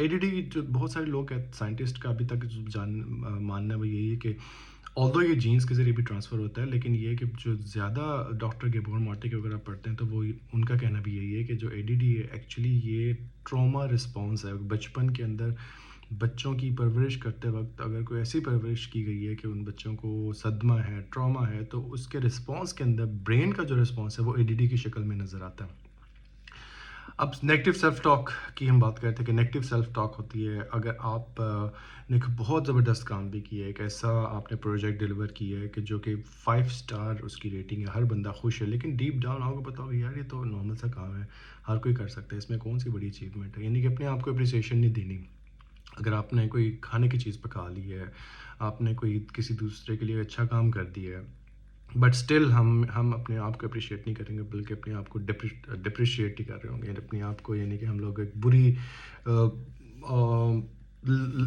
ADD جو بہت سارے لوگ ہیں سائنٹسٹ کا ابھی تک ماننا وہ یہی ہے کہ although یہ جینس کے ذریعے بھی ٹرانسفر ہوتا ہے، لیکن یہ کہ جو زیادہ ڈاکٹر گیبور مارٹی کے اگر آپ پڑھتے ہیں تو وہ ان کا کہنا بھی یہی ہے کہ جو ADD ہے ایکچولی یہ ٹراما رسپانس ہے. بچپن کے اندر بچوں کی پرورش کرتے وقت اگر کوئی ایسی پرورش کی گئی ہے کہ ان بچوں کو صدمہ ہے، ٹراما ہے، تو اس کے رسپانس کے اندر برین کا جو رسپانس ہے وہ ADD کی شکل میں نظر آتا ہے. اب نیگیٹو سیلف ٹاک کی ہم بات کرتے ہیں کہ نیگیٹو سیلف ٹاک ہوتی ہے اگر آپ نے ایک بہت زبردست کام بھی کیا ہے، ایک ایسا آپ نے پروجیکٹ ڈیلیور کیا ہے کہ جو کہ 5 اسٹار اس کی ریٹنگ ہے، ہر بندہ خوش ہے، لیکن ڈیپ ڈاؤن آپ کو پتا ہوگا یار یہ تو نارمل سا کام ہے، ہر کوئی کر سکتا ہے، اس میں کون سی بڑی اچیومنٹ ہے. یعنی کہ اپنے آپ کو اپریسیشن نہیں دینی. اگر آپ نے کوئی کھانے کی چیز پکا لی ہے، آپ نے کوئی کسی دوسرے کے لیے اچھا کام کر دیا ہے، بٹ اسٹل ہم اپنے آپ کو اپریشیٹ نہیں کریں گے، بلکہ اپنے آپ کو ڈپریشیٹ ہی کر رہے ہوں گے اپنے آپ کو. یعنی کہ ہم لوگ ایک بری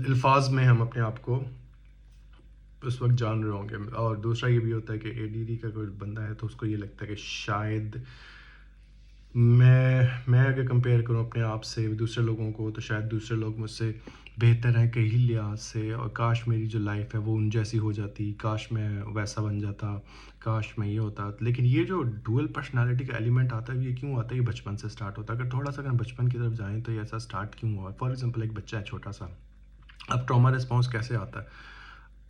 الفاظ میں ہم اپنے آپ کو اس وقت جان رہے ہوں گے. اور دوسرا یہ بھی ہوتا ہے کہ ADD کا کوئی بندہ ہے تو اس کو یہ لگتا ہے کہ شاید میں اگر کمپیئر کروں اپنے آپ سے دوسرے لوگوں کو تو شاید دوسرے لوگ مجھ سے بہتر ہیں کئی لحاظ سے، اور کاش میری جو لائف ہے وہ ان جیسی ہو جاتی، کاش میں ویسا بن جاتا، کاش میں یہ ہوتا. لیکن یہ جو ڈوئل پرسنالٹی کا ایلیمنٹ آتا ہے یہ کیوں آتا ہے؟ یہ بچپن سے سٹارٹ ہوتا ہے. اگر تھوڑا سا اگر بچپن کی طرف جائیں تو یہ ایسا سٹارٹ کیوں ہوا؟ فار ایگزامپل ایک بچہ ہے چھوٹا سا، اب ٹراما رسپانس کیسے آتا ہے؟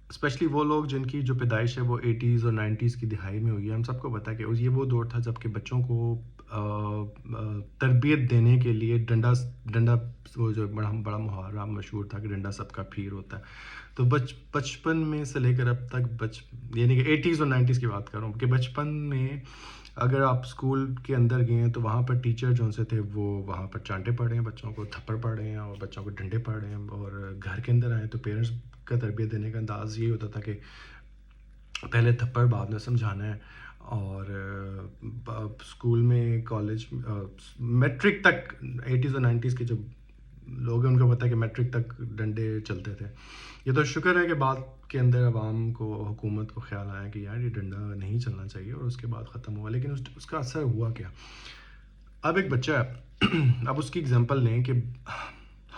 اسپیشلی وہ لوگ جن کی جو پیدائش ہے وہ 80s اور 90s کی دہائی میں ہوئی ہے. ہم سب کو پتا ہے کہ یہ وہ دور تھا جب کہ بچوں کو تربیت دینے کے لیے ڈنڈا وہ جو بڑا محاورہ مشہور تھا کہ ڈنڈا سب کا پھیر ہوتا ہے. تو بچپن میں سے لے کر اب تک یعنی کہ 80s اور 90s کی بات کر رہا ہوں کہ بچپن میں اگر آپ اسکول کے اندر گئے ہیں تو وہاں پر ٹیچر جو سے تھے وہ وہاں پر چانٹے پڑھ رہے ہیں، بچوں کو تھپڑ پڑھ رہے ہیں اور بچوں کو ڈنڈے پڑھ رہے ہیں. اور گھر کے اندر آئے تو پیرنٹس کا تربیت دینے کا انداز یہ ہوتا تھا کہ پہلے تھپڑ بعد میں سمجھانا ہے. اور اسکول میں کالج میٹرک تک 80s اور 90s کے جو لوگ ہیں ان کو پتہ ہے کہ میٹرک تک ڈنڈے چلتے تھے. یہ تو شکر ہے کہ بعد کے اندر عوام کو حکومت کو خیال آیا کہ یار یہ ڈنڈا نہیں چلنا چاہیے اور اس کے بعد ختم ہوا. لیکن اس کا اثر ہوا کیا؟ اب ایک بچہ ہے، اب اس کی اگزامپل لیں کہ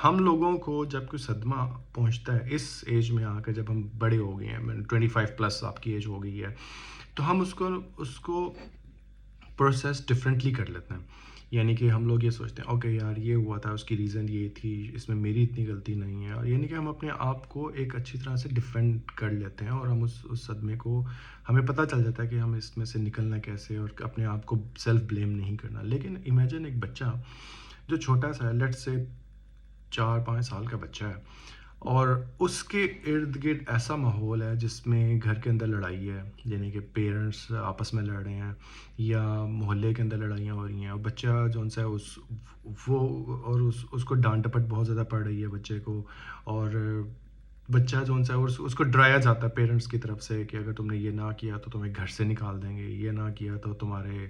ہم لوگوں کو جب کوئی صدمہ پہنچتا ہے اس ایج میں آ کر، جب ہم بڑے ہو گئے ہیں 25+ آپ کی ایج ہو گئی ہے، تو ہم اس کو پروسیس ڈفرینٹلی کر لیتے ہیں. یعنی کہ ہم لوگ یہ سوچتے ہیں اوکے یار یہ ہوا تھا، اس کی ریزن یہ تھی، اس میں میری اتنی غلطی نہیں ہے. اور یعنی کہ ہم اپنے آپ کو ایک اچھی طرح سے ڈیفینڈ کر لیتے ہیں اور ہم اس صدمے کو ہمیں پتہ چل جاتا ہے کہ ہم اس میں سے نکلنا کیسے اور اپنے آپ کو سیلف بلیم نہیں کرنا. لیکن امیجن ایک بچہ جو چھوٹا سا ہے، لیٹ سے 4-5 سال کا بچہ ہے، اور اس کے ارد گرد ایسا ماحول ہے جس میں گھر کے اندر لڑائی ہے، یعنی کہ پیرنٹس آپس میں لڑ رہے ہیں یا محلے کے اندر لڑائیاں ہو رہی ہیں، اور بچہ جو ہے اس کو ڈانٹ ڈپٹ بہت زیادہ پڑ رہی ہے بچے کو. اور بچہ جو ہے اس کو ڈرایا جاتا ہے پیرنٹس کی طرف سے کہ اگر تم نے یہ نہ کیا تو تمہیں گھر سے نکال دیں گے، یہ نہ کیا تو تمہارے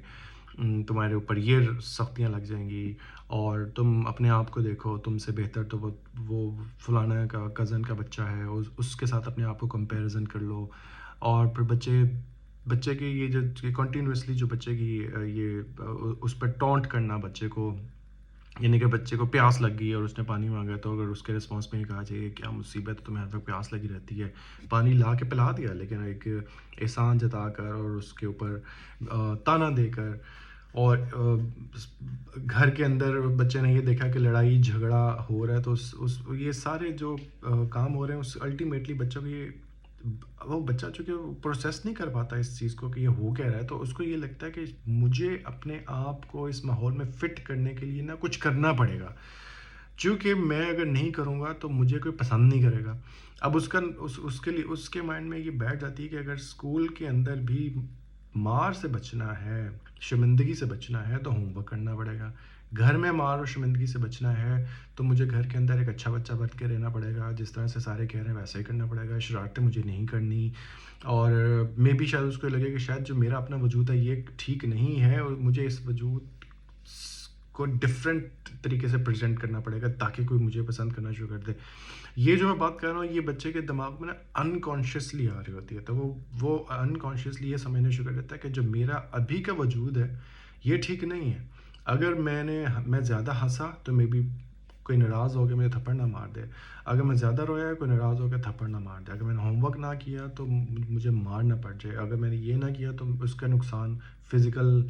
اوپر یہ سختیاں لگ جائیں گی، اور تم اپنے آپ کو دیکھو، تم سے بہتر تو وہ فلانا کا کزن کا بچہ ہے، اس کے ساتھ اپنے آپ کو کمپیریزن کر لو. اور پھر بچے کی یہ جو کنٹینیوسلی جو بچے کی یہ اس پہ ٹونٹ کرنا بچے کو، یعنی کہ بچے کو پیاس لگ گئی اور اس نے پانی مانگا تو اگر اس کے رسپانس میں یہ کہا جائے کیا مصیبت ہے تمہیں ہر وقت پیاس لگی رہتی ہے، پانی لا کے پلا دیا لیکن ایک احسان جتا کر اور اس کے اوپر تانا دے کر. اور گھر کے اندر بچے نے یہ دیکھا کہ لڑائی جھگڑا ہو رہا ہے تو یہ سارے جو کام ہو رہے ہیں اس الٹیمیٹلی بچوں کو وہ بچہ چونکہ پروسیس نہیں کر پاتا اس چیز کو کہ یہ ہو کیا رہا ہے، تو اس کو یہ لگتا ہے کہ مجھے اپنے آپ کو اس ماحول میں فٹ کرنے کے لیے نا کچھ کرنا پڑے گا، چونکہ میں اگر نہیں کروں گا تو مجھے کوئی پسند نہیں کرے گا. اب اس کے لیے اس کے مائنڈ میں یہ بیٹھ جاتی ہے کہ اگر اسکول کے اندر بھی مار سے بچنا ہے، شرمندگی سے بچنا ہے تو ہوم ورک کرنا پڑے گا. گھر میں مار اور شرمندگی سے بچنا ہے تو مجھے گھر کے اندر ایک اچھا بچہ بن کے رہنا پڑے گا، جس طرح سے سارے کہہ رہے ہیں ویسے ہی کرنا پڑے گا، شرارتیں مجھے نہیں کرنی. اور میں بھی شاید اس کو لگے کہ شاید جو میرا اپنا وجود ہے یہ ٹھیک نہیں ہے اور مجھے اس وجود کو ڈفرینٹ طریقے سے پریزنٹ کرنا پڑے گا تاکہ کوئی مجھے پسند کرنا شروع کر دے. یہ جو میں بات کر رہا ہوں یہ بچے کے دماغ میں نا انکانشیسلی آ رہی ہوتی ہے، تو وہ انکانشیسلی یہ سمجھنا شروع کر دیتا ہے کہ جو میرا ابھی کا وجود ہے یہ ٹھیک نہیں ہے. اگر میں زیادہ ہنسا تو میں بھی کوئی ناراض ہو کے مجھے تھپڑ نہ مار دے. اگر میں زیادہ رویا ہے کوئی ناراض ہو کے تھپڑ نہ مار دے. اگر میں نے ہوم ورک نہ کیا تو مجھے مار نہ پڑ جائے. اگر میں نے یہ نہ کیا تو اس کا نقصان فزیکل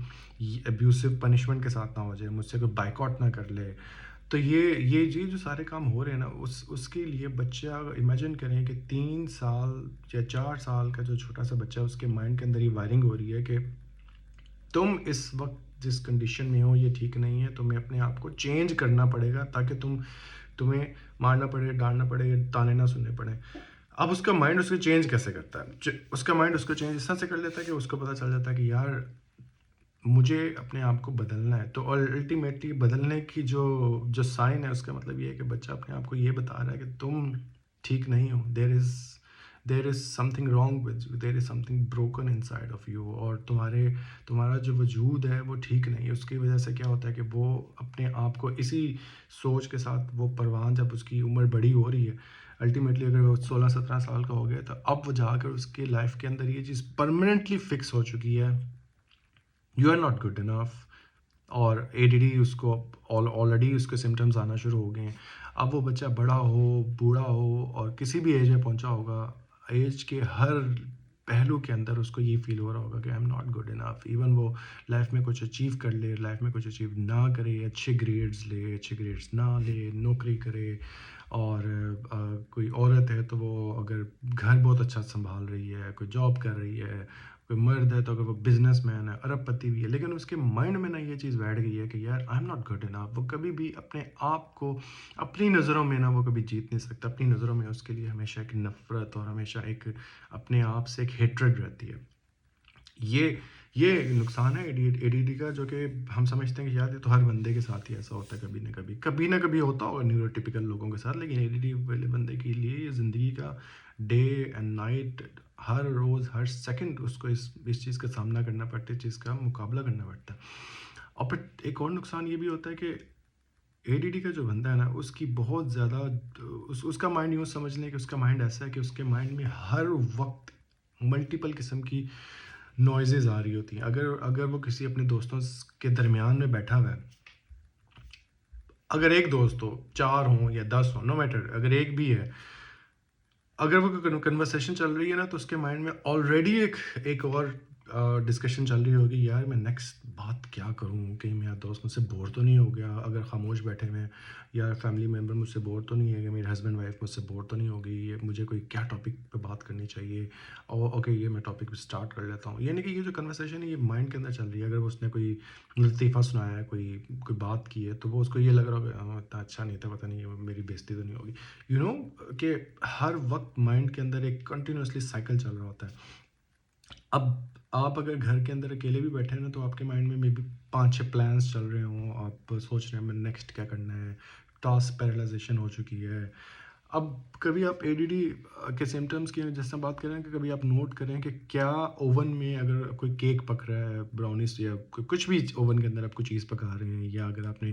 ابیوسو پنشمنٹ کے ساتھ نہ ہو جائے, مجھ سے کوئی بائیکاٹ نہ کر لے. تو یہ جو سارے کام ہو رہے ہیں نا, اس کے لیے بچہ امیجن کریں کہ 3 سال یا 4 سال کا جو چھوٹا سا بچہ ہے, اس کے مائنڈ کے اندر یہ وائرنگ ہو رہی ہے کہ تم اس وقت جس کنڈیشن میں ہو یہ ٹھیک نہیں ہے, تمہیں اپنے آپ کو چینج کرنا پڑے گا تاکہ تمہیں مارنا پڑے, ڈانٹنا پڑے, تانے نہ سننے پڑیں. اب اس کا مائنڈ اس کو چینج کیسے کرتا ہے؟ اس کا مائنڈ اس کو چینج اس طرح سے کر لیتا ہے کہ اس کو پتہ چل جاتا ہے کہ یار مجھے اپنے آپ کو بدلنا ہے. تو الٹیمیٹلی بدلنے کی جو سائن ہے, اس کا مطلب یہ ہے کہ بچہ اپنے آپ کو یہ بتا رہا ہے کہ تم ٹھیک نہیں ہو. There is something wrong with you, there is something broken inside of you, اور تمہارا جو وجود ہے وہ ٹھیک نہیں ہے. اس کی وجہ سے کیا ہوتا ہے کہ وہ اپنے آپ کو اسی سوچ کے ساتھ وہ پروان, جب اس کی عمر بڑی ہو رہی ہے, الٹیمیٹلی اگر وہ 16-17 سال کا ہو گیا تو اب وہ جا کر اس کی لائف کے اندر یہ چیز پرماننٹلی فکس ہو چکی ہے, you are not good enough. اور ADD اس کو آلریڈی اس کے سمٹمز آنا شروع ہو گئے ہیں. اب وہ بچہ بڑا ہو, بوڑھا ہو, اور کسی بھی ایج میں پہنچا ہوگا, ایج کے ہر پہلو کے اندر اس کو یہ فیل ہو رہا ہوگا کہ I am not good enough. Even وہ لائف میں کچھ اچیو کر لے, لائف میں کچھ اچیو نہ کرے, اچھے گریڈز لے, اچھے گریڈز نہ لے, نوکری کرے, اور کوئی عورت ہے تو وہ اگر گھر بہت اچھا سنبھال رہی ہے, کوئی جاب کر رہی ہے, کوئی مرد ہے تو اگر وہ بزنس مین ہے, ارب پتی بھی ہے, لیکن اس کے مائنڈ میں نا یہ چیز بیٹھ گئی ہے کہ یار آئی ایم ناٹ گڈ انف. وہ کبھی بھی اپنے آپ کو اپنی نظروں میں نا وہ کبھی جیت نہیں سکتا. اپنی نظروں میں اس کے لیے ہمیشہ ایک نفرت اور ہمیشہ ایک اپنے آپ سے ایک ہیٹریڈ رہتی ہے. یہ نقصان ہے ADD کا, جو کہ ہم سمجھتے ہیں کہ یار یہ تو ہر بندے کے ساتھ ہی ایسا ہوتا ہے, کبھی نہ کبھی ہوتا ہوگا نیوروٹیپیکل لوگوں کے ساتھ, لیکن ADD والے بندے کے لیے یہ زندگی کا ڈے اینڈ نائٹ, ہر روز ہر سیکنڈ اس کو اس چیز کا سامنا کرنا پڑتا ہے, چیز کا مقابلہ کرنا پڑتا ہے. اور پھر ایک اور نقصان یہ بھی ہوتا ہے کہ ADD کا جو بندہ ہے نا, اس کی بہت زیادہ اس کا مائنڈ یوں سمجھ لیں کہ اس کا مائنڈ ایسا ہے کہ اس کے مائنڈ میں ہر وقت ملٹیپل قسم کی نوائزز آ رہی ہوتی ہیں. اگر وہ کسی اپنے دوستوں کے درمیان میں بیٹھا ہوا ہے, اگر ایک دوست ہو, 4 ہوں یا 10 ہوں, نو میٹر, اگر ایک بھی ہے, اگر وہ کنورسیشن چل رہی ہے نا, تو اس کے مائنڈ میں آلریڈی ایک اور ڈسکشن چل رہی ہوگی, یار میں نیکسٹ بات کیا کروں, کہ میرا دوست مجھ سے بور تو نہیں ہو گیا اگر خاموش بیٹھے ہوئے ہیں, یا فیملی ممبر مجھ سے بور تو نہیں ہے, کہ میرے ہسبینڈ وائف مجھ سے بور تو نہیں ہوگی, مجھے کوئی کیا ٹاپک پہ بات کرنی چاہیے, اور اوکے یہ میں ٹاپک پہ اسٹارٹ کر لیتا ہوں. یعنی کہ یہ جو کنورسیشن ہے یہ مائنڈ کے اندر چل رہی ہے. اگر اس نے کوئی لطیفہ سنایا ہے, کوئی بات کی ہے, تو وہ اس کو یہ لگ رہا ہوگا اتنا اچھا نہیں تھا, پتہ نہیں میری بےزتی تو نہیں ہوگی, کہ ہر وقت مائنڈ کے اندر ایک کنٹینیوسلی سائیکل چل رہا ہوتا ہے. اب آپ اگر گھر کے اندر اکیلے بھی بیٹھے ہیں نا, تو آپ کے مائنڈ میں مے بی 5-6 پلانس چل رہے ہوں, آپ سوچ رہے ہیں میں نیکسٹ کیا کرنا ہے, ٹاسک پیرالائزیشن ہو چکی ہے. اب کبھی آپ ADD کے سمٹمس کی جس سے بات کریں, کہ کبھی آپ نوٹ کریں کہ کیا اوون میں اگر کوئی کیک پک رہا ہے, براؤنیز یا کچھ بھی اوون کے اندر آپ کوئی چیز پکا رہے ہیں, یا اگر آپ نے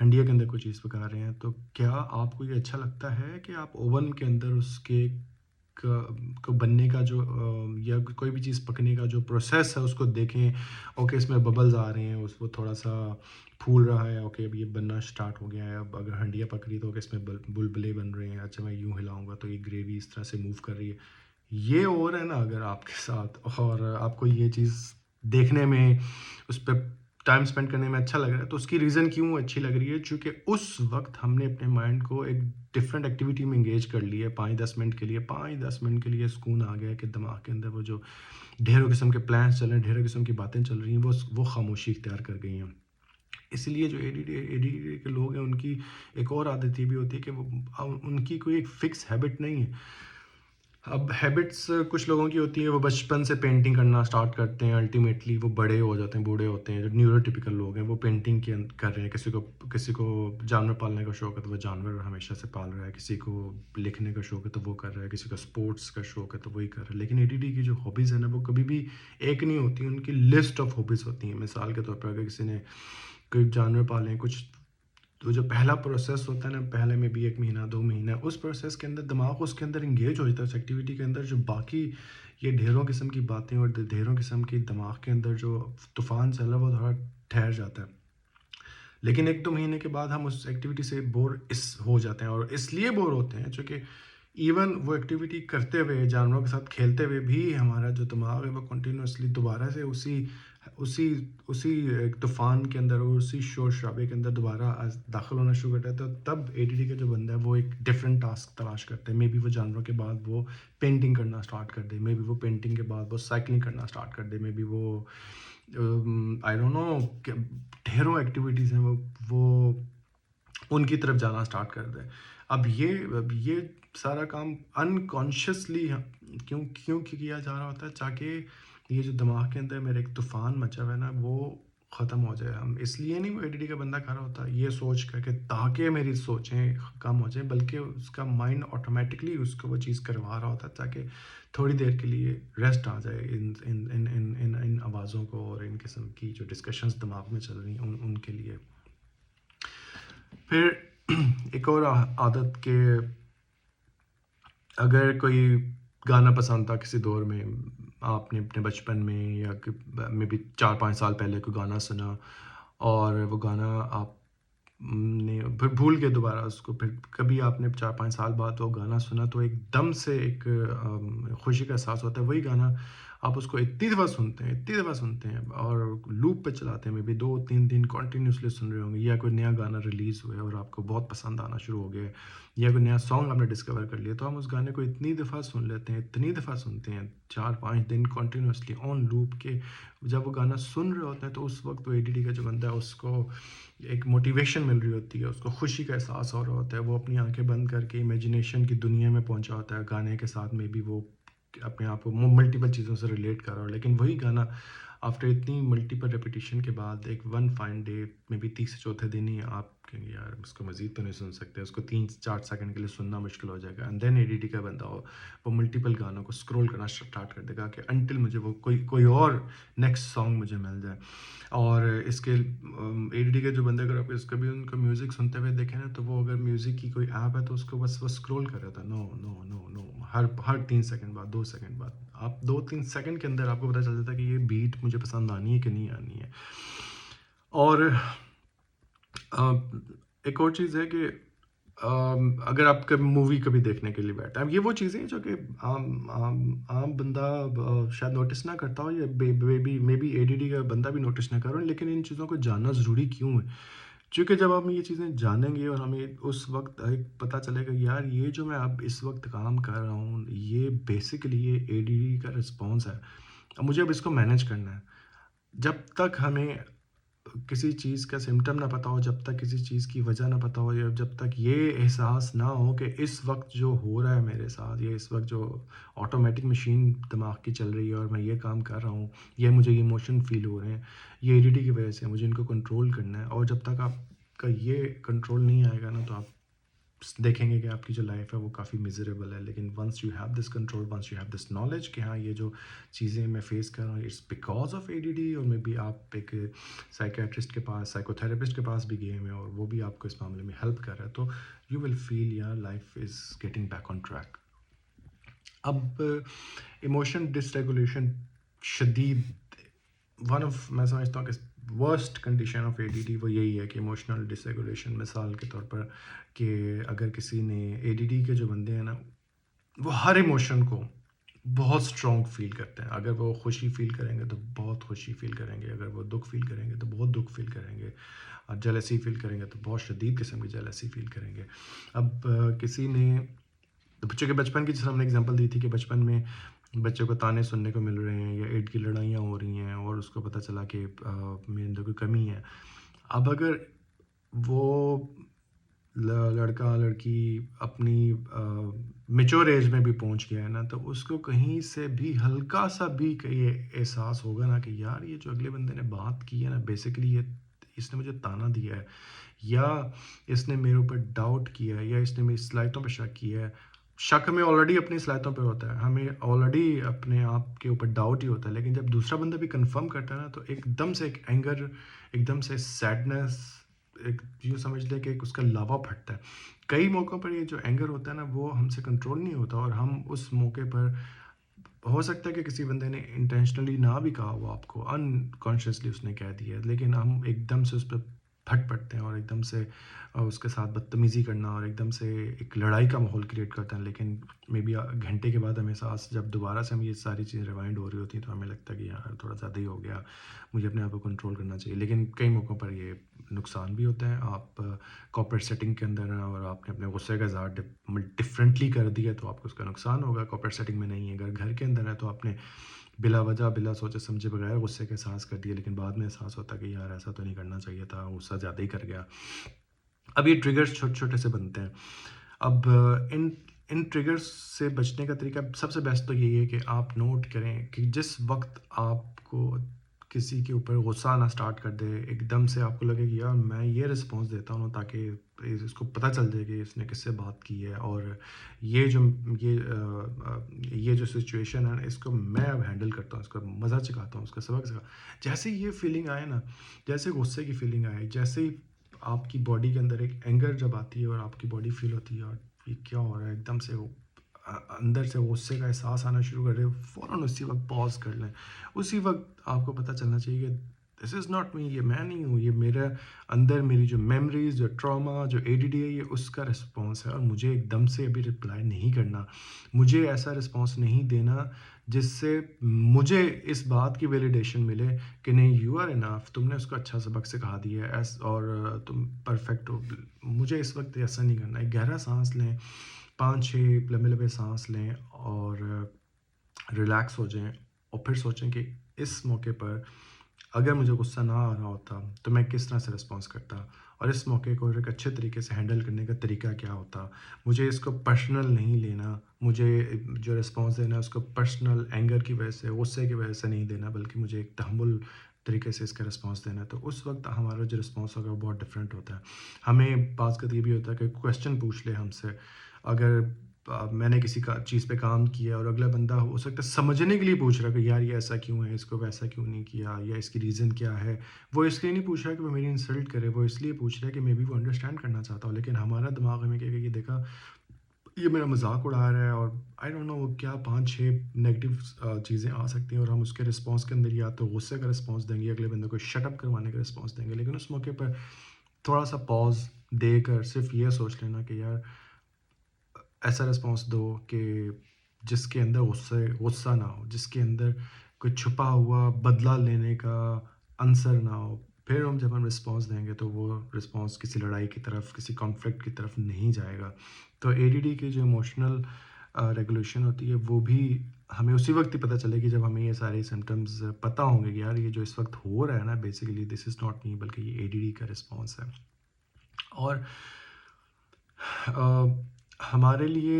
ہنڈیا کے اندر کوئی چیز پکا رہے ہیں, تو کیا آپ کو یہ اچھا لگتا ہے کہ آپ اوون کے اندر اس کیک کو بننے کا جو یا کوئی بھی چیز پکنے کا جو پروسیس ہے اس کو دیکھیں, اوکے اس میں ببلز آ رہے ہیں, اس وہ تھوڑا سا پھول رہا ہے, اوکے اب یہ بننا سٹارٹ ہو گیا ہے, اب اگر ہنڈیا پک رہی تو کہ اس میں بلبلے بن رہے ہیں, اچھا میں یوں ہلاؤں گا تو یہ گریوی اس طرح سے موو کر رہی ہے. یہ اور ہے نا, اگر آپ کے ساتھ اور آپ کو یہ چیز دیکھنے میں, اس پہ ٹائم اسپینڈ کرنے میں اچھا لگ رہا ہے, تو اس کی ریزن کیوں اچھی لگ رہی ہے, چونکہ اس وقت ہم نے اپنے مائنڈ کو ایک ڈفرینٹ ایکٹیویٹی میں انگیج کر لی ہے 5-10 منٹ کے لیے. 5-10 منٹ کے لیے سکون آ گیا کہ دماغ کے اندر وہ جو ڈھیروں قسم کے پلانس چل رہے ہیں, ڈھیروں قسم کی باتیں چل رہی ہیں, وہ خاموشی اختیار کر گئی ہیں. اس لیے جو ADD کے لوگ ہیں, ان کی ایک اور عادت یہ بھی ہوتی ہے کہ وہ ان کی کوئی ایک فکس ہیبٹ نہیں ہے. اب ہیبٹس کچھ لوگوں کی ہوتی ہے, وہ بچپن سے پینٹنگ کرنا سٹارٹ کرتے ہیں, الٹیمیٹلی وہ بڑے ہو جاتے ہیں, بوڑھے ہوتے ہیں. جو نیوروٹیپیکل لوگ ہیں وہ پینٹنگ کر رہے ہیں, کسی کو جانور پالنے کا شوق ہے تو وہ جانور ہمیشہ سے پال رہا ہے, کسی کو لکھنے کا شوق ہے تو وہ کر رہا ہے, کسی کو اسپورٹس کا شوق ہے تو وہی کر رہا ہے. لیکن ADD کی جو ہابیز ہیں نا, وہ کبھی بھی ایک نہیں ہوتی, ان کی لسٹ آف ہابیز ہوتی ہیں. مثال کے طور پر اگر کسی نے کوئی جانور پالے, کچھ تو جو پہلا پروسیس ہوتا ہے نا, پہلے میں بھی 1 مہینہ 2 مہینہ, اس پروسیس کے اندر دماغ اس کے اندر انگیج ہو جاتا ہے اس ایکٹیویٹی کے اندر. جو باقی یہ ڈھیروں قسم کی باتیں اور ڈھیروں قسم کی دماغ کے اندر جو طوفان چل رہا ہے, وہ تھوڑا ٹھہر جاتا ہے. لیکن 1-2 مہینے کے بعد ہم اس ایکٹیویٹی سے بور ہو جاتے ہیں، اور اس لیے بور ہوتے ہیں چونکہ ایون وہ ایکٹیویٹی کرتے ہوئے، جانوروں کے ساتھ کھیلتے ہوئے بھی ہمارا جو دماغ ہے وہ کنٹینیوسلی دوبارہ سے اسی اسی ایک طوفان کے اندر، اور اسی شور شرابے کے اندر دوبارہ داخل ہونا شروع کرتا ہے. تو تب اے ڈی ڈی کا جو بندہ ہے وہ ایک ڈفرینٹ ٹاسک تلاش کرتے ہیں. مے بی وہ جانوروں کے بعد وہ پینٹنگ کرنا اسٹارٹ کر دے، مے بی وہ پینٹنگ کے بعد وہ سائیکلنگ کرنا اسٹارٹ کر دے، مے بی وہ آئی ڈونٹ نو ڈھیروں ایکٹیویٹیز ہیں وہ ان کی طرف جانا اسٹارٹ کر دیں. اب یہ سارا کام انکانشیسلی کیوں کیا جا رہا ہوتا ہے؟ تاکہ یہ جو دماغ کے اندر میرے ایک طوفان مچا ہوا ہے نا وہ ختم ہو جائے. ہم اس لیے نہیں وہ اے ڈی ڈی کا بندہ کھڑا ہوتا یہ سوچ کر کہ تاکہ میری سوچیں کم ہو جائیں، بلکہ اس کا مائنڈ آٹومیٹکلی اس کو وہ چیز کروا رہا ہوتا ہے تاکہ تھوڑی دیر کے لیے ریسٹ آ جائے ان آوازوں کو اور ان قسم کی جو ڈسکشنز دماغ میں چل رہی ہیں ان کے لیے. پھر ایک اور عادت کہ اگر کوئی گانا پسند تھا کسی دور میں، آپ نے اپنے بچپن میں یا میں بھی 4-5 سال پہلے کوئی گانا سنا، اور وہ گانا آپ نے پھر بھول کے دوبارہ اس کو، پھر کبھی آپ نے 4-5 سال بعد وہ گانا سنا تو ایک دم سے ایک خوشی کا احساس ہوتا ہے. وہی گانا آپ اس کو اتنی دفعہ سنتے ہیں اور لوپ پہ چلاتے ہیں، میں بھی 2-3 دن کنٹینیوسلی سن رہے ہوں گے. یا کوئی نیا گانا ریلیز ہوا ہے اور آپ کو بہت پسند آنا شروع ہو گیا ہے، یا کوئی نیا سانگ آپ نے ڈسکور کر لیا، تو ہم اس گانے کو اتنی دفعہ سن لیتے ہیں، اتنی دفعہ سنتے ہیں 4-5 دن کنٹینیوسلی آن لوپ کے. جب وہ گانا سن رہے ہوتے ہیں تو اس وقت وہ اے ڈی ڈی کا جو بندہ ہے اس کو ایک موٹیویشن مل رہی ہوتی ہے، اس کو خوشی کا احساس ہو رہا ہوتا ہے. وہ اپنی آنکھیں بند کر کے امیجنیشن کی دنیا میں پہنچا ہوتا ہے گانے کے ساتھ. میں بھی وہ اپنے آپ کو ملٹیپل چیزوں سے ریلیٹ کر رہا ہوں، لیکن وہی گانا آفٹر اتنی ملٹیپل ریپیٹیشن کے بعد ایک ون فائن ڈے میں بھی تیسرے چوتھے دن ہی آپ کہیں گے یار اس کو مزید تو نہیں سن سکتے، اس کو 3-4 سیکنڈ کے لیے سننا مشکل ہو جائے گا. And then A D D کا بندہ وہ ملٹیپل گانوں کو اسکرول کرنا اسٹارٹ کر دے گا کہ انٹل مجھے وہ کوئی اور نیکسٹ سانگ مجھے مل جائے. اور اس کے اے ڈی ڈی کے جو بندے، اگر آپ اس کبھی ان کو میوزک سنتے ہوئے دیکھیں نا، تو وہ اگر میوزک کی کوئی ایپ ہے تو اس کو بس وہ اسکرول کر رہا تھا، نو نو نو نو، ہر 3 سیکنڈ بعد 2 سیکنڈ بعد، آپ 2-3 سیکنڈ کے اندر آپ کو پتہ چل جاتا ہے کہ یہ بیٹ مجھے پسند آنی ہے کہ نہیں آنی ہے. اور ایک اور چیز ہے کہ اگر آپ کبھی مووی کبھی دیکھنے کے لیے بیٹھے ہیں، یہ وہ چیزیں ہیں جو کہ عام بندہ شاید نوٹس نہ کرتا ہو، یا maybe A D D کا بندہ بھی نوٹس نہ کرو، لیکن ان چیزوں کو جاننا ضروری کیوں ہے؟ چونکہ جب ہم یہ چیزیں جانیں گے اور ہمیں اس وقت پتہ چلے گا یار یہ جو میں اب اس وقت کام کر رہا ہوں یہ بیسکلی یہ اے ڈی ڈی کا رسپانس ہے، اب مجھے اب اس کو مینیج کرنا ہے. جب تک ہمیں کسی چیز کا سمٹم نہ پتہ ہو، جب تک کسی چیز کی وجہ نہ پتہ ہو، یا جب تک یہ احساس نہ ہو کہ اس وقت جو ہو رہا ہے میرے ساتھ، یا اس وقت جو آٹومیٹک مشین دماغ کی چل رہی ہے اور میں یہ کام کر رہا ہوں، یہ مجھے یہ ایموشن فیل ہو رہے ہیں، یہ اے ڈی ڈی کی وجہ سے مجھے ان کو کنٹرول کرنا ہے. اور جب تک آپ کا یہ کنٹرول نہیں آئے گا نا، تو آپ دیکھیں گے کہ آپ کی جو لائف ہے وہ کافی میزریبل ہے. لیکن once you have this control, once you have this knowledge کہ ہاں یہ جو چیزیں میں فیس کر رہا ہوں it's because of A D D, اور میں بھی آپ ایک سائیکیٹرسٹ کے پاس، سائیکو تھراپسٹ کے پاس بھی گئے ہیں اور وہ بھی آپ کو اس معاملے میں ہیلپ کر رہا ہے، تو یو ول فیل یار life is getting back on track. اب ایموشن ڈس ریگولیشن شدید، ون آف میں سمجھتا ہوں کہ worst condition of A D D وہ یہی ہے کہ ایموشنل ڈس ریگولیشن. مثال کے طور پر کہ اگر کسی نے اے ڈی ڈی کے جو بندے ہیں نا، وہ ہر ایموشن کو بہت اسٹرانگ فیل کرتے ہیں. اگر وہ خوشی فیل کریں گے تو بہت خوشی فیل کریں گے، اگر وہ دکھ فیل کریں گے تو بہت دکھ فیل کریں گے، اور جیلسی فیل کریں گے تو بہت شدید قسم کی جیلسی فیل کریں گے. اب کسی نے بچوں کے بچپن کی، جس ہم نے اگزامپل دی تھی کہ بچپن میں بچوں کو تانے سننے کو مل رہے ہیں یا ایڈ کی لڑائیاں ہو رہی ہیں اور اس کو پتہ چلا کہ میرے اندر کوئی کمی ہے. اب اگر وہ لڑکا لڑکی اپنی میچور ایج میں بھی پہنچ گیا ہے نا، تو اس کو کہیں سے بھی ہلکا سا بھی یہ احساس ہوگا نا کہ یار یہ جو اگلے بندے نے بات کی ہے نا، بیسیکلی یہ اس نے مجھے تانا دیا ہے، یا اس نے میرے اوپر ڈاؤٹ کیا ہے، یا اس نے میری صلاحیتوں پہ شک کیا ہے. شک ہمیں آلریڈی اپنی صلاحیتوں پہ ہوتا ہے، ہمیں آلریڈی اپنے آپ کے اوپر ڈاؤٹ ہی ہوتا ہے، لیکن جب دوسرا بندہ بھی کنفرم کرتا ہے نا، تو ایک دم سے ایک اینگر، ایک دم سے سیڈنس، ایک یوں سمجھ لیں کہ ایک اس کا لاوا پھٹتا ہے. کئی موقعوں پر یہ جو اینگر ہوتا ہے نا وہ ہم سے کنٹرول نہیں ہوتا، اور ہم اس موقع پر ہو سکتا ہے کہ کسی بندے نے انٹینشنلی نہ بھی کہا ہوا آپ کو، انکانشیسلی اس نے کہہ دیا، لیکن ہم ایک دم سے اس پہ پھٹ پڑتے ہیں اور ایک دم سے اس کے ساتھ بدتمیزی کرنا اور ایک دم سے ایک لڑائی کا ماحول کریٹ کرتے ہیں. لیکن مے بی گھنٹے کے بعد ہمیں احساس جب دوبارہ سے ہم یہ ساری چیزیں ریوائنڈ ہو رہی ہوتی ہیں تو ہمیں لگتا ہے کہ یار تھوڑا زیادہ ہی ہو گیا, مجھے اپنے آپ کو کنٹرول کرنا چاہیے. لیکن کئی موقعوں پر یہ نقصان بھی ہوتا ہے. آپ کارپوریٹ سیٹنگ کے اندر ہیں اور آپ نے اپنے غصے کا اظہار ڈفرینٹلی کر دیا تو آپ کو اس کا نقصان ہوگا. کارپوریٹ سیٹنگ میں نہیں ہے. اگر گھر کے اندر ہے تو آپ نے بلا وجہ بلا سوچے سمجھے بغیر غصے کا احساس کر دیا, لیکن بعد میں احساس ہوتا ہے کہ یار ایسا تو نہیں کرنا چاہیے تھا, غصہ زیادہ ہی کر گیا. اب یہ ٹریگرز چھوٹے چھوٹے سے بنتے ہیں. اب ان ٹریگرز سے بچنے کا طریقہ سب سے بیسٹ تو یہی ہے کہ آپ نوٹ کریں کہ جس وقت آپ کو کسی کے اوپر غصہ آنا اسٹارٹ کر دے, ایک دم سے آپ کو لگے کہ یار میں یہ رسپانس دیتا ہوں تاکہ اس کو پتہ چل جائے کہ اس نے کس سے بات کی ہے, اور یہ جو سچویشن ہے اس کو میں اب ہینڈل کرتا ہوں, اس کو مزہ چکھاتا ہوں, اس کا سبق سکھا. جیسے یہ فیلنگ آئے نا, جیسے غصے کی فیلنگ آئے, جیسے ہی آپ کی باڈی کے اندر ایک اینگر جب آتی ہے اور آپ کی باڈی فیل ہوتی ہے اور یہ کیا ہو رہا ہے, ایک دم سے اندر سے غصے کا احساس آنا شروع کر دے, فوراً اسی وقت پاز کر لیں. اسی وقت آپ کو پتہ چلنا چاہیے کہ دس از ناٹ می, یہ میں نہیں ہوں, یہ میرا اندر میری جو میموریز, جو ٹراما, جو ADD ہے, یہ اس کا رسپانس ہے. اور مجھے ایک دم سے ابھی رپلائی نہیں کرنا, مجھے ایسا رسپانس نہیں دینا جس سے مجھے اس بات کی ویلیڈیشن ملے کہ نہیں یو آر انف, تم نے اس کو اچھا سبق سکھا دیا ہے اور تم پرفیکٹ ہو. مجھے اس وقت ایسا نہیں کرنا. ایک گہرا سانس لیں, 5-6 لمبے لمبے سانس لیں اور ریلیکس ہو جائیں, اور پھر سوچیں کہ اس موقع پر اگر مجھے غصہ نہ آ رہا ہوتا تو میں کس طرح سے رسپانس کرتا, اور اس موقع کو ایک اچھے طریقے سے ہینڈل کرنے کا طریقہ کیا ہوتا. مجھے اس کو پرسنل نہیں لینا, مجھے جو رسپانس دینا ہے اس کو پرسنل اینگر کی وجہ سے, غصے کی وجہ سے نہیں دینا, بلکہ مجھے ایک تحمل طریقے سے اس کا رسپانس دینا ہے. تو اس وقت ہمارا جو رسپانس ہوگا وہ بہت ڈفرینٹ ہوتا ہے. ہمیں بعض کا یہ بھی ہوتا ہے کہ کویشچن پوچھ لے ہم سے, اگر میں نے کسی کا چیز پہ کام کیا اور اگلا بندہ ہو سکتا ہے سمجھنے کے لیے پوچھ رہا ہے کہ یار یہ ایسا کیوں ہے, اس کو ویسا کیوں نہیں کیا, یا اس کی ریزن کیا ہے. وہ اس لیے نہیں پوچھ رہا کہ وہ میری انسلٹ کرے, وہ اس لیے پوچھ رہا ہے کہ میں بھی وہ انڈرسٹینڈ کرنا چاہتا ہوں. لیکن ہمارا دماغ ہمیں کہے کہ یہ دیکھا یہ میرا مذاق اڑا رہا ہے, اور آئی ڈونٹ نو وہ کیا 5-6 نیگیٹو چیزیں آ سکتی ہیں, اور ہم اس کے رسپانس کے اندر یا تو غصے کا رسپانس دیں گے, اگلے بندے کو شٹ اپ کروانے کا رسپانس دیں گے. لیکن اس موقع پر تھوڑا سا پاز دے کر صرف یہ سوچ لینا کہ یار ایسا رسپانس دو کہ جس کے اندر غصہ نہ ہو, جس کے اندر کوئی چھپا ہوا بدلہ لینے کا عنصر نہ ہو. پھر جب ہم رسپانس دیں گے تو وہ رسپانس کسی لڑائی کی طرف, کسی کانفلکٹ کی طرف نہیں جائے گا. تو ADD کی جو ایموشنل ریگولیشن ہوتی ہے وہ بھی ہمیں اسی وقت ہی پتہ چلے گی جب ہمیں یہ سارے سمٹمز پتہ ہوں گے کہ یار یہ جو اس وقت ہو رہا ہے نا basically this is not me, بلکہ یہ ADD کا رسپانس ہے. اور ہمارے لیے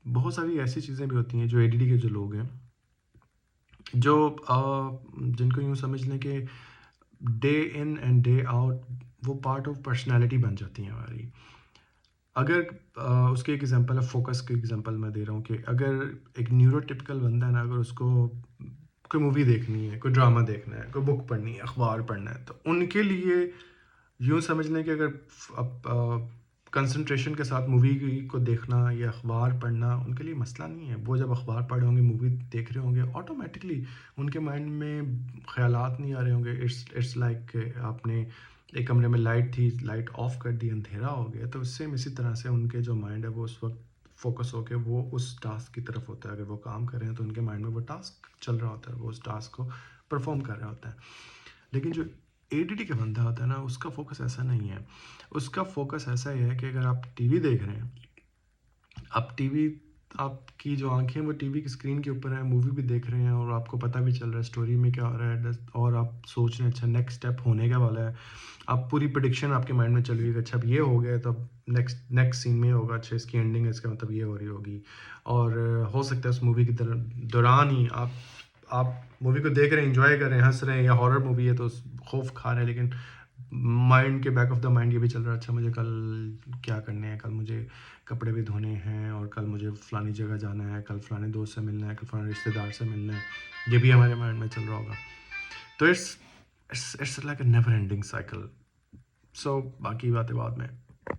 بہت ساری ایسی چیزیں بھی ہوتی ہیں جو ADD کے جو لوگ ہیں, جو جن کو یوں سمجھ لیں کہ day in and day out وہ پارٹ آف پرسنالٹی بن جاتی ہیں ہماری. اگر اس کی ایک ایگزامپل ہے, فوکس کی ایگزامپل میں دے رہا ہوں کہ اگر ایک نیورو ٹپکل بندہ ہے نا, اگر اس کو کوئی مووی دیکھنی ہے, کوئی ڈرامہ دیکھنا ہے, کوئی بک پڑھنی ہے, اخبار پڑھنا ہے, تو ان کے لیے یوں سمجھ لیں کہ اگر کنسنٹریشن کے ساتھ مووی کو دیکھنا یا اخبار پڑھنا ان کے لیے مسئلہ نہیں ہے. وہ جب اخبار پڑھ رہے ہوں گے, مووی دیکھ رہے ہوں گے, آٹومیٹکلی ان کے مائنڈ میں خیالات نہیں آ رہے ہوں گے. اٹس لائک کہ آپ نے ایک کمرے میں لائٹ تھی, لائٹ آف کر دی, اندھیرا ہو گیا, تو اس سے اسی طرح سے ان کے جو مائنڈ ہے وہ اس وقت فوکس ہو کے وہ اس ٹاسک کی طرف ہوتا ہے. اگر وہ کام کر رہے ہیں تو ان کے مائنڈ میں وہ ٹاسک چل رہا ہوتا ہے, وہ اس ٹاسک کو پرفارم کر رہا ہوتا ہے. لیکن جو ADD کا بندہ ہوتا ہے نا, اس کا فوکس ایسا نہیں ہے. اس کا فوکس ایسا ہی ہے کہ اگر آپ ٹی وی دیکھ رہے ہیں, آپ کی جو آنکھیں وہ ٹی وی کی اسکرین کے اوپر ہیں, مووی بھی دیکھ رہے ہیں اور آپ کو پتہ بھی چل رہا ہے اسٹوری میں کیا ہو رہا ہے, اور آپ سوچ رہے ہیں اچھا نیکسٹ اسٹیپ ہونے کا والا ہے. آپ پوری پریڈکشن آپ کے مائنڈ میں چل رہی ہے کہ اچھا اب یہ ہو گیا تو اب نیکسٹ سین میں ہوگا, اچھا اس کی اینڈنگ ہے, اس کا مطلب یہ ہو رہی ہوگی. اور ہو سکتا ہے اس مووی کے دوران ہی آپ مووی کو دیکھ رہے ہیں, انجوائے کر رہے ہیں, ہنس رہے ہیں, یا ہارر مووی ہے تو خوف کھا رہے ہیں, لیکن مائنڈ کے بیک آف دا مائنڈ یہ بھی چل رہا ہے اچھا مجھے کل کیا کرنے ہیں, کل مجھے کپڑے بھی دھونے ہیں, اور کل مجھے فلانی جگہ جانا ہے, کل فلانے دوست سے ملنا ہے, کل فلانے رشتہ دار سے ملنا ہے. یہ بھی ہمارے مائنڈ میں چل رہا ہوگا. تو it's like a never ending cycle. So باقی باتیں بعد میں.